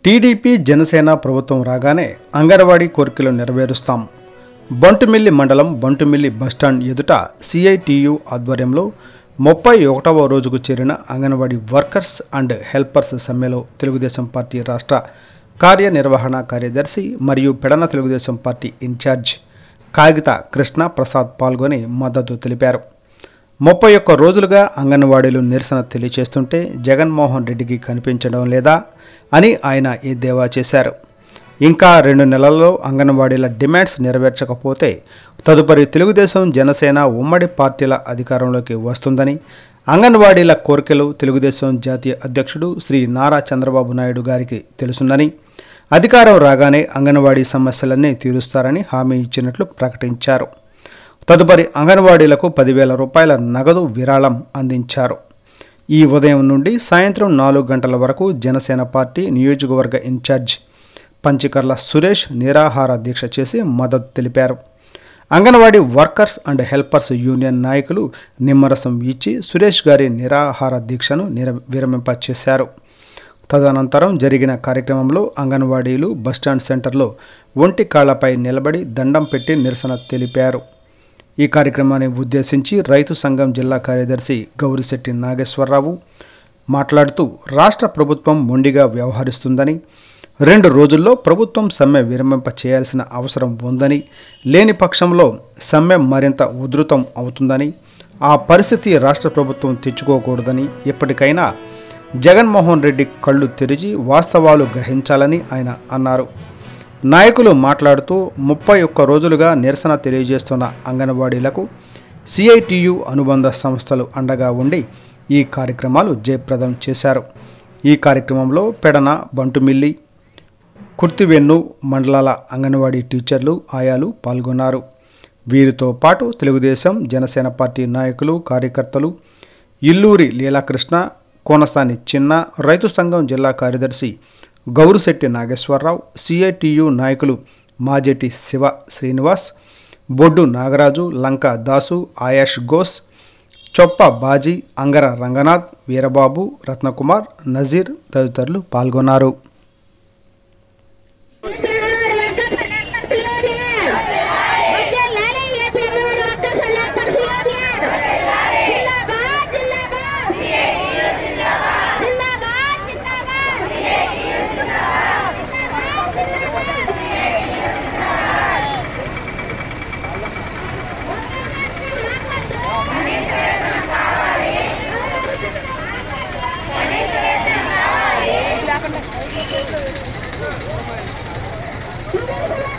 TDP Janasena ప్రభుత్వం రాగానే అంగన్వాడీ కోరికలు నెరవేరుస్తాం. బంటుమిల్లి మండలం బంటుమిల్లి బస్టాండ్ ఎదుట సిఐటియు ఆధ్వర్యంలో 31వ రోజుకు చేరిన అంగన్వాడీ వర్కర్స్ అండ్ హెల్పర్స్ సమ్మెలో తెలుగుదేశం పార్టీ రాష్ట్ర కార్యనిర్వహణ కార్యదర్శి మరియు పెడన తెలుగుదేశం పార్టీ ఇన్ఛార్జ్ కాగిత కృష్ణ ప్రసాద్ పాల్గొని మద్దతు తెలిపారు. 31 రోజులుగా అంగన్వాడీలు నిరసన తెలియజేస్తుంటే జగన్మోహన్ రెడ్డికి కనిపించడం లేదా అని ఆయన ఎద్దేవా చేశారు. ఇంకా 2 నెలల్లో అంగన్వాడీల డిమాండ్స్ నెరవేర్చకపోతే తదుపరి తెలుగుదేశం జనసేన ఉమ్మడి పార్టీల అధికారంలోకి వస్తుందని, అంగన్వాడీల కోరికలు తెలుగుదేశం జాతీయ అధ్యక్షుడు శ్రీ నారా చంద్రబాబు నాయుడు గారికి తెలుసుందని, అధికారం రాగానే అంగన్వాడీ సమస్యలన్నీ తీరుస్తారని హామీ ఇచ్చినట్లు ప్రకటించారు. తదుపరి అంగన్వాడీలకు 10,000 రూపాయల నగదు విరాళం అందించారు. ఈ ఉదయం నుండి సాయంత్రం 4 గంటల వరకు జనసేన పార్టీ నియోజకవర్గ ఇన్ఛార్జ్ పంచికర్ల సురేష్ నిరాహార దీక్ష చేసి మద్దతు తెలిపారు. Anganwadi workers and helpers union నాయకులు నిమ్మరసం ఇచ్చి సురేష్ గారి నిరాహార దీక్షను విరమింపచేశారు. తదనంతరం జరిగిన కార్యక్రమంలో అంగన్వాడీలు బస్టాండ్ సెంటర్లో ఒంటి కాళ్లపై నిలబడి దండం పెట్టి నిరసన తెలిపారు. ఈ కార్యక్రమాన్ని ఉద్దేశించి రైతు సంఘం జిల్లా కార్యదర్శి గౌరిశెట్టి నాగేశ్వరరావు మాట్లాడుతూ రాష్ట్ర ప్రభుత్వం మొండిగా వ్యవహరిస్తుందని, 2 రోజుల్లో ప్రభుత్వం సమ్మె విరమింప చేయాల్సిన అవసరం ఉందని, లేని పక్షంలో సమ్మె మరింత ఉధృతం అవుతుందని, ఆ పరిస్థితి రాష్ట్ర ప్రభుత్వం తెచ్చుకోకూడదని, ఎప్పటికైనా జగన్మోహన్ రెడ్డి కళ్ళు తెరిచి వాస్తవాలు గ్రహించాలని ఆయన అన్నారు. నాయకులు మాట్లాడుతూ 31 రోజులుగా నిరసన తెలియజేస్తున్న అంగన్వాడీలకు సిఐటియు అనుబంధ సంస్థలు అండగా ఉండి ఈ కార్యక్రమాలు జయప్రదం చేశారు. ఈ కార్యక్రమంలో పెడన, బంటుమిల్లి, కుర్తివెన్ను మండలాల అంగన్వాడీ టీచర్లు, ఆయాలు పాల్గొన్నారు. వీరితో పాటు తెలుగుదేశం జనసేన పార్టీ నాయకులు, కార్యకర్తలు ఇల్లూరి లీలాకృష్ణ, కోనసాని చిన్న, రైతు సంఘం జిల్లా కార్యదర్శి గౌరిశెట్టి నాగేశ్వరరావు, సిఐటియు నాయకులు మాజెటి శివ శ్రీనివాస్, బొడ్డు నాగరాజు, లంక దాసు, ఆయాష్ ఘోష్, చొప్ప బాజీ, అంగర రంగనాథ్, వీరబాబు, రత్నకుమార్, నజీర్ తదితరులు పాల్గొన్నారు.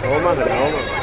Vamos,